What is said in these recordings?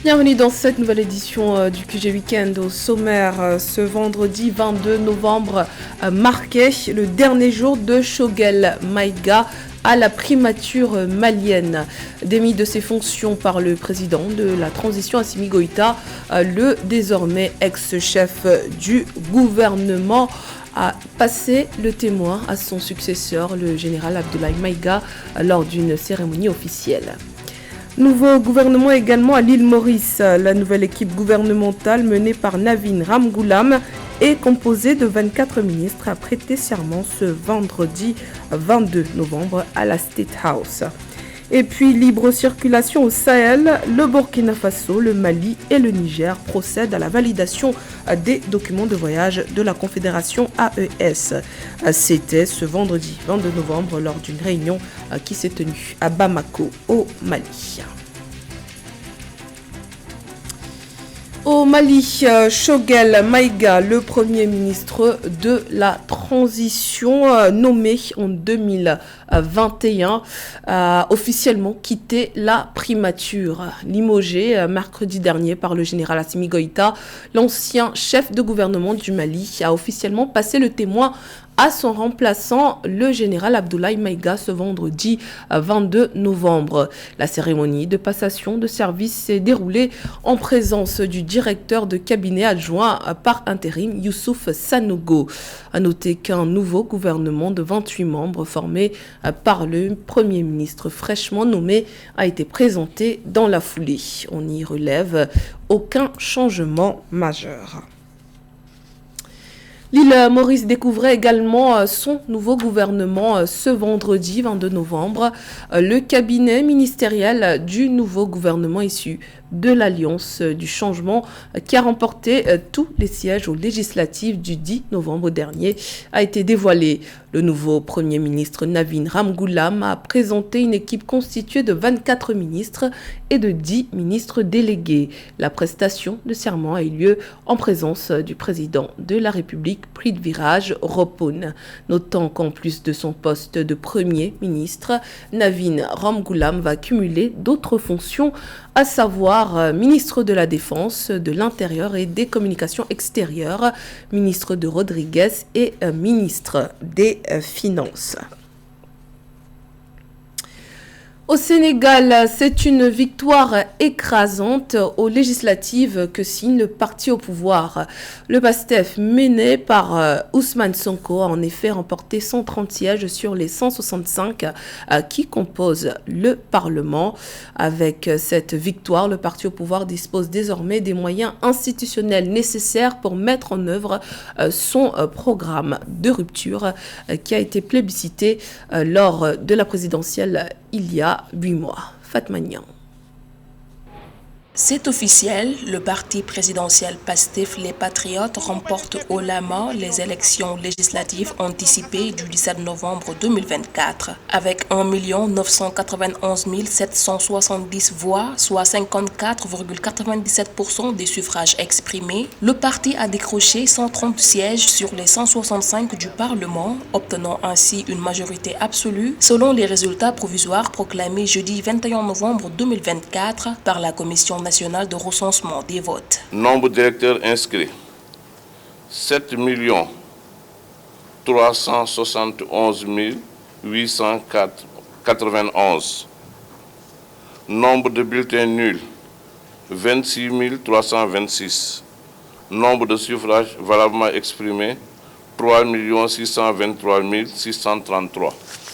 Bienvenue dans cette nouvelle édition du QG Weekend. Au sommaire, ce vendredi 22 novembre marquait le dernier jour de Choguel Maïga à la primature malienne. Démis de ses fonctions par le président de la transition Assimi Goïta, le désormais ex-chef du gouvernement a passé le témoin à son successeur, le général Abdoulaye Maïga, lors d'une cérémonie officielle. Nouveau gouvernement également à l'île Maurice. La nouvelle équipe gouvernementale menée par Navin Ramgoolam est composée de 24 ministres à prêter serment ce vendredi 22 novembre à la State House. Et puis libre circulation au Sahel, le Burkina Faso, le Mali et le Niger procèdent à la validation des documents de voyage de la Confédération AES. C'était ce vendredi 22 novembre lors d'une réunion qui s'est tenue à Bamako au Mali. Au Mali, Choguel Maïga, le premier ministre de la transition nommé en 2021, a officiellement quitté la primature. Limogé mercredi dernier par le général Assimi Goïta, l'ancien chef de gouvernement du Mali a officiellement passé le témoin à son remplaçant, le général Abdoulaye Maïga, ce vendredi 22 novembre. La cérémonie de passation de service s'est déroulée en présence du directeur de cabinet adjoint par intérim, Youssouf Sanogo. À noter qu'un nouveau gouvernement de 28 membres formé par le Premier ministre fraîchement nommé a été présenté dans la foulée. On y relève aucun changement majeur. L'île Maurice découvrait également son nouveau gouvernement ce vendredi 22 novembre. Le cabinet ministériel du nouveau gouvernement issu de l'Alliance du changement qui a remporté tous les sièges aux législatives du 10 novembre dernier a été dévoilé. Le nouveau Premier ministre Navin Ramgoolam a présenté une équipe constituée de 24 ministres et de 10 ministres délégués. La prestation de serment a eu lieu en présence du président de la République, Prithviraj Ropone. Notant qu'en plus de son poste de Premier ministre, Navin Ramgoolam va cumuler d'autres fonctions, à savoir ministre de la Défense, de l'Intérieur et des Communications extérieures, ministre de Rodriguez et ministre des Finances. Au Sénégal, c'est une victoire écrasante aux législatives que signe le parti au pouvoir. Le PASTEF, mené par Ousmane Sonko, a en effet remporté 130 sièges sur les 165 qui composent le Parlement. Avec cette victoire, le parti au pouvoir dispose désormais des moyens institutionnels nécessaires pour mettre en œuvre son programme de rupture qui a été plébiscité lors de la présidentielle il y a 8 mois. Fatma Niang. C'est officiel, le parti présidentiel PASTEF Les Patriotes remporte haut la main les élections législatives anticipées du 17 novembre 2024 avec 1 991 770 voix, soit 54,97% des suffrages exprimés. Le parti a décroché 130 sièges sur les 165 du Parlement, obtenant ainsi une majorité absolue selon les résultats provisoires proclamés jeudi 21 novembre 2024 par la Commission national de recensement des votes. Nombre d'électeurs inscrits 7 371 891. Nombre de bulletins nuls 26 326. Nombre de suffrages valablement exprimés 3 623 633.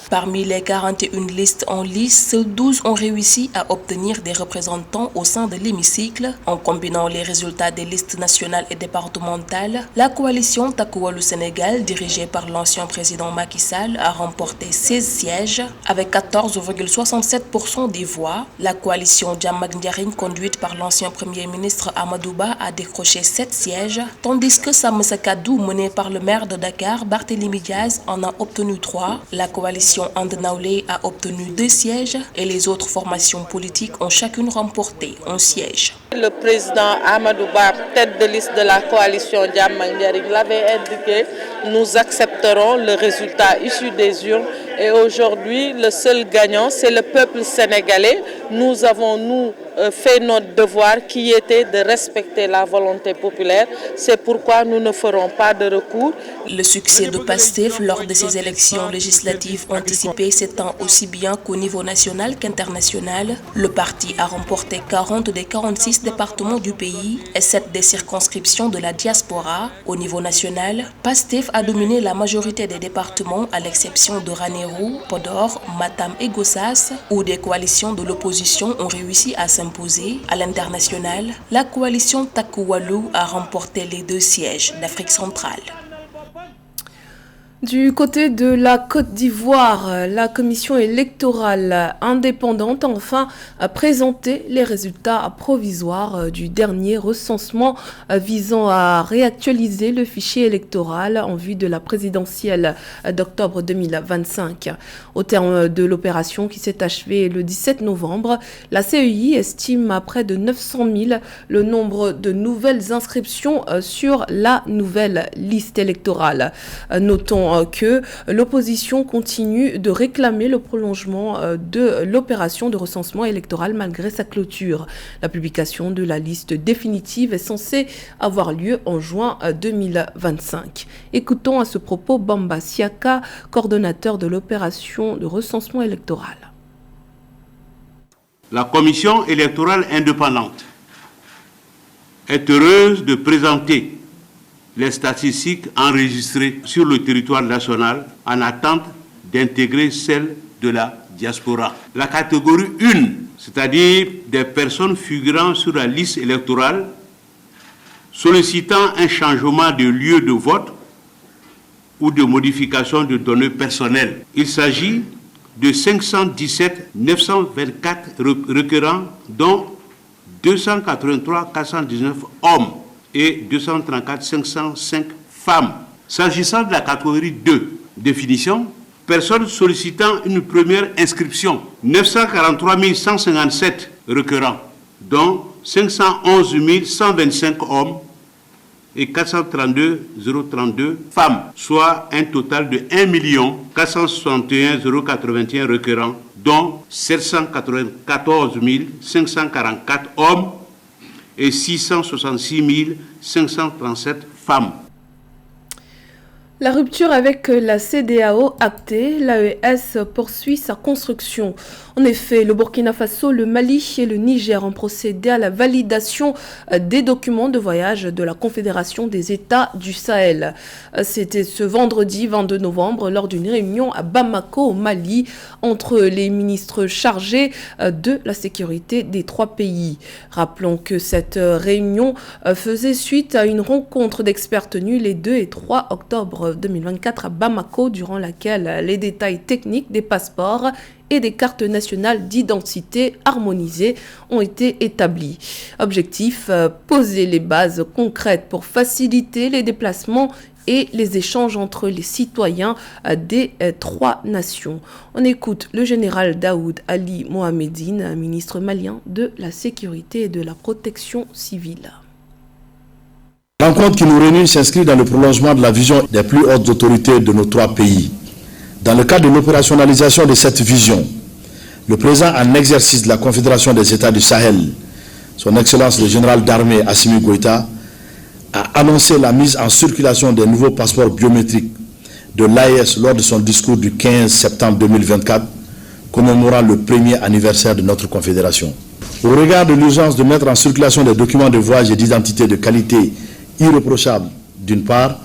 Parmi les 41 listes en lice, seuls 12 ont réussi à obtenir des représentants au sein de l'hémicycle. En combinant les résultats des listes nationales et départementales, la coalition Takku Wallu Sénégal, dirigée par l'ancien président Macky Sall, a remporté 16 sièges avec 14,67% des voix. La coalition Jàmm ak Njariñ, conduite par l'ancien premier ministre Amadou Ba, a décroché 7 sièges, tandis que Sàmm Sa Kàddu, menée par le maire de Dakar, Barthélémy Diaz, en a obtenu 3. La coalition And Nawlé a obtenu 2 sièges et les autres formations politiques ont chacune remporté un siège. Le président Amadou Ba, tête de liste de la coalition Jàmm ak Njariñ, l'avait indiqué, nous accepterons le résultat issu des urnes Et aujourd'hui, le seul gagnant, c'est le peuple sénégalais. Nous avons, fait notre devoir qui était de respecter la volonté populaire. C'est pourquoi nous ne ferons pas de recours. Le succès de PASTEF lors de ces élections législatives anticipées s'étend aussi bien qu'au niveau national qu'international. Le parti a remporté 40 des 46 départements du pays et 7 des circonscriptions de la diaspora. Au niveau national, PASTEF a dominé la majorité des départements à l'exception de Ranérou, Podor, Matam et Gossas, où des coalitions de l'opposition ont réussi à s'imposer. À l'international, la coalition Taku Wallu a remporté les 2 sièges d'Afrique centrale. Du côté de la Côte d'Ivoire, la commission électorale indépendante a enfin présenté les résultats provisoires du dernier recensement visant à réactualiser le fichier électoral en vue de la présidentielle d'octobre 2025. Au terme de l'opération qui s'est achevée le 17 novembre, la CEI estime à près de 900 000 le nombre de nouvelles inscriptions sur la nouvelle liste électorale. Notons que l'opposition continue de réclamer le prolongement de l'opération de recensement électoral malgré sa clôture. La publication de la liste définitive est censée avoir lieu en juin 2025. Écoutons à ce propos Bamba Siaka, coordonnateur de l'opération de recensement électoral. La commission électorale indépendante est heureuse de présenter les statistiques enregistrées sur le territoire national en attente d'intégrer celles de la diaspora. La catégorie 1, c'est-à-dire des personnes figurant sur la liste électorale sollicitant un changement de lieu de vote ou de modification de données personnelles. Il s'agit de 517 924 requérants, dont 283 419 hommes et 234 505 femmes. S'agissant de la catégorie 2, définition, personnes sollicitant une première inscription, 943 157 requérants, dont 511 125 hommes et 432 032 femmes, soit un total de 1 461 081 requérants, dont 794 544 hommes et 666 537 femmes. La rupture avec la CEDEAO actée, l'AES poursuit sa construction. En effet, le Burkina Faso, le Mali et le Niger ont procédé à la validation des documents de voyage de la Confédération des États du Sahel. C'était ce vendredi 22 novembre lors d'une réunion à Bamako, au Mali, entre les ministres chargés de la sécurité des 3 pays. Rappelons que cette réunion faisait suite à une rencontre d'experts tenue les 2 et 3 octobre 2024 à Bamako, durant laquelle les détails techniques des passeports et des cartes nationales d'identité harmonisées ont été établis. Objectif, poser les bases concrètes pour faciliter les déplacements et les échanges entre les citoyens des 3 nations. On écoute le général Daoud Ali Mohamedine, ministre malien de la Sécurité et de la Protection civile. La rencontre qui nous réunit s'inscrit dans le prolongement de la vision des plus hautes autorités de nos 3 pays. Dans le cadre de l'opérationnalisation de cette vision, le président en exercice de la Confédération des États du Sahel, son Excellence le général d'armée Assimi Goïta, a annoncé la mise en circulation des nouveaux passeports biométriques de l'AES lors de son discours du 15 septembre 2024, commémorant le 1er anniversaire de notre Confédération. Au regard de l'urgence de mettre en circulation des documents de voyage et d'identité de qualité irréprochable, d'une part,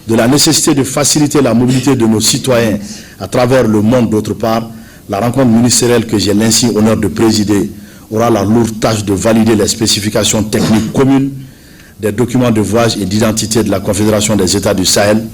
de la nécessité de faciliter la mobilité de nos citoyens à travers le monde, d'autre part, la rencontre ministérielle que j'ai l'insigne honneur de présider aura la lourde tâche de valider les spécifications techniques communes des documents de voyage et d'identité de la Confédération des États du Sahel.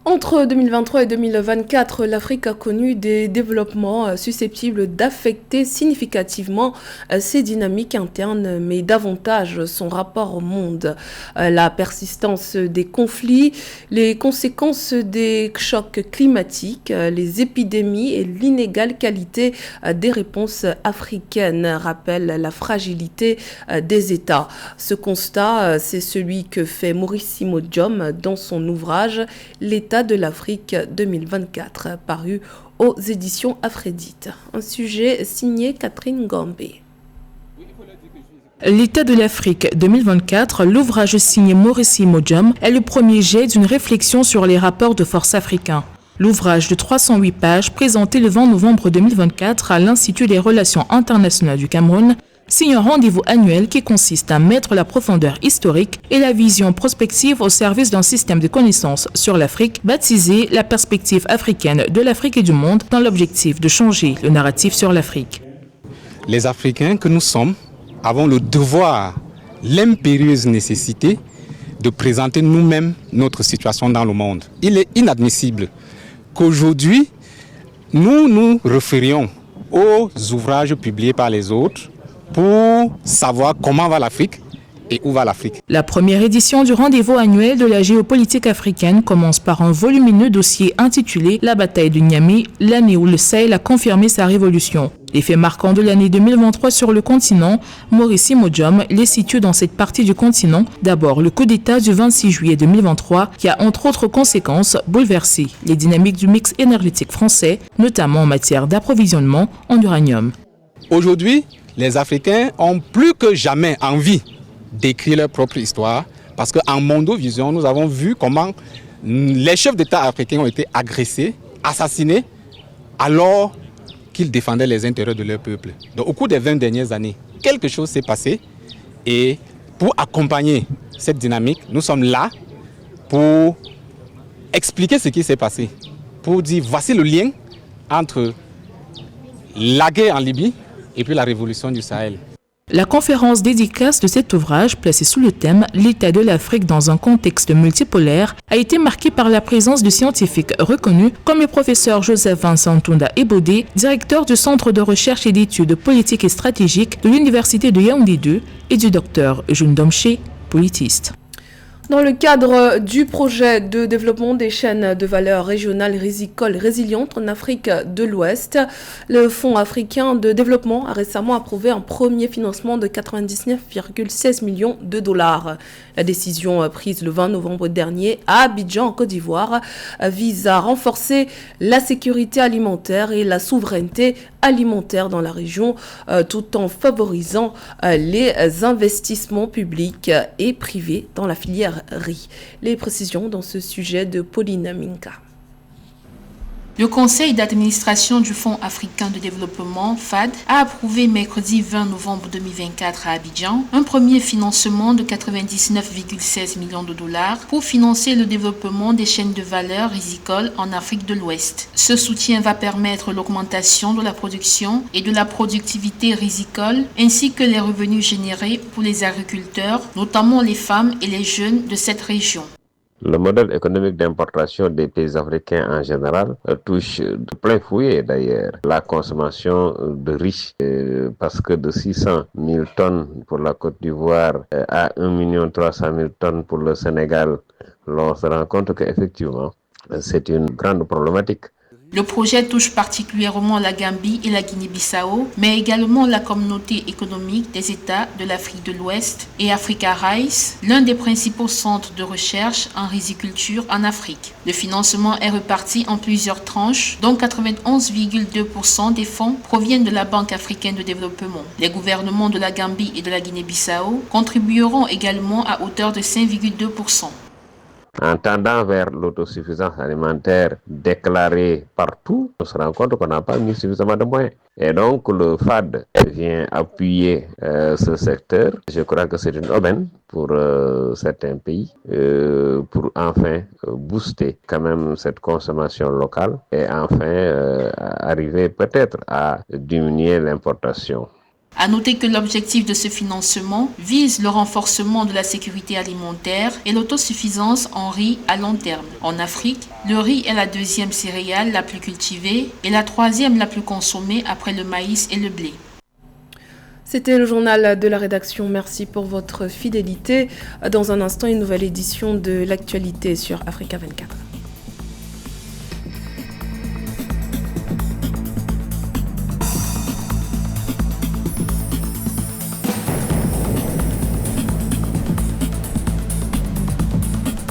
Entre 2023 et 2024, l'Afrique a connu des développements susceptibles d'affecter significativement ses dynamiques internes, mais davantage son rapport au monde. La persistance des conflits, les conséquences des chocs climatiques, les épidémies et l'inégale qualité des réponses africaines rappellent la fragilité des États. Ce constat, c'est celui que fait Maurice Simo Diom dans son ouvrage « L'État l'état de l'Afrique 2024, paru aux éditions Afredite. Un sujet signé Catherine Gambé. L'état de l'Afrique 2024, l'ouvrage signé Mauricie Mojom, est le premier jet d'une réflexion sur les rapports de force africains. L'ouvrage de 308 pages, présenté le 20 novembre 2024 à l'Institut des Relations internationales du Cameroun, signe un rendez-vous annuel qui consiste à mettre la profondeur historique et la vision prospective au service d'un système de connaissances sur l'Afrique, baptisé la perspective africaine de l'Afrique et du monde, dans l'objectif de changer le narratif sur l'Afrique. Les Africains que nous sommes avons le devoir, l'impérieuse nécessité de présenter nous-mêmes notre situation dans le monde. Il est inadmissible qu'aujourd'hui, nous nous référions aux ouvrages publiés par les autres pour savoir comment va l'Afrique et où va l'Afrique. La première édition du rendez-vous annuel de la géopolitique africaine commence par un volumineux dossier intitulé « La bataille de Niamey, l'année où le Sahel a confirmé sa révolution ». Les faits marquants de l'année 2023 sur le continent, Mauricie Mojom les situe dans cette partie du continent. D'abord, le coup d'État du 26 juillet 2023 qui a entre autres conséquences bouleversé les dynamiques du mix énergétique français, notamment en matière d'approvisionnement en uranium. Aujourd'hui, les Africains ont plus que jamais envie d'écrire leur propre histoire parce qu'en Mondovision, nous avons vu comment les chefs d'État africains ont été agressés, assassinés, alors qu'ils défendaient les intérêts de leur peuple. Donc, au cours des 20 dernières années, quelque chose s'est passé et pour accompagner cette dynamique, nous sommes là pour expliquer ce qui s'est passé, pour dire voici le lien entre la guerre en Libye et puis la révolution du Sahel. La conférence dédicace de cet ouvrage, placée sous le thème « L'état de l'Afrique dans un contexte multipolaire », a été marquée par la présence de scientifiques reconnus comme le professeur Joseph Vincent Tunda Ebodé, directeur du Centre de recherche et d'études politiques et stratégiques de l'Université de Yaoundé 2, et du docteur June Domché, politiste. Dans le cadre du projet de développement des chaînes de valeur régionales rizicoles résilientes en Afrique de l'Ouest, le Fonds africain de développement a récemment approuvé un premier financement de 99,16 millions de dollars. La décision prise le 20 novembre dernier à Abidjan, en Côte d'Ivoire, vise à renforcer la sécurité alimentaire et la souveraineté alimentaire dans la région, tout en favorisant les investissements publics et privés dans la filière riz. Les précisions dans ce sujet de Pauline Minka. Le conseil d'administration du Fonds africain de développement, FAD, a approuvé mercredi 20 novembre 2024 à Abidjan un premier financement de 99,16 millions de dollars pour financer le développement des chaînes de valeur rizicoles en Afrique de l'Ouest. Ce soutien va permettre l'augmentation de la production et de la productivité rizicole ainsi que les revenus générés pour les agriculteurs, notamment les femmes et les jeunes de cette région. Le modèle économique d'importation des pays africains en général touche de plein fouet d'ailleurs la consommation de riz parce que de 600 000 tonnes pour la Côte d'Ivoire à 1 300 000 tonnes pour le Sénégal, l'on se rend compte qu'effectivement c'est une grande problématique. Le projet touche particulièrement la Gambie et la Guinée-Bissau, mais également la communauté économique des États de l'Afrique de l'Ouest et Africa Rice, l'un des principaux centres de recherche en riziculture en Afrique. Le financement est reparti en plusieurs tranches, dont 91,2% des fonds proviennent de la Banque africaine de développement. Les gouvernements de la Gambie et de la Guinée-Bissau contribueront également à hauteur de 5,2%. En tendant vers l'autosuffisance alimentaire déclarée partout, on se rend compte qu'on n'a pas mis suffisamment de moyens. Et donc le FAD vient appuyer ce secteur. Je crois que c'est une aubaine pour certains pays pour enfin booster quand même cette consommation locale et enfin arriver peut-être à diminuer l'importation. À noter que l'objectif de ce financement vise le renforcement de la sécurité alimentaire et l'autosuffisance en riz à long terme. En Afrique, le riz est la deuxième céréale la plus cultivée et la troisième la plus consommée après le maïs et le blé. C'était le journal de la rédaction. Merci pour votre fidélité. Dans un instant, une nouvelle édition de l'actualité sur Africa 24.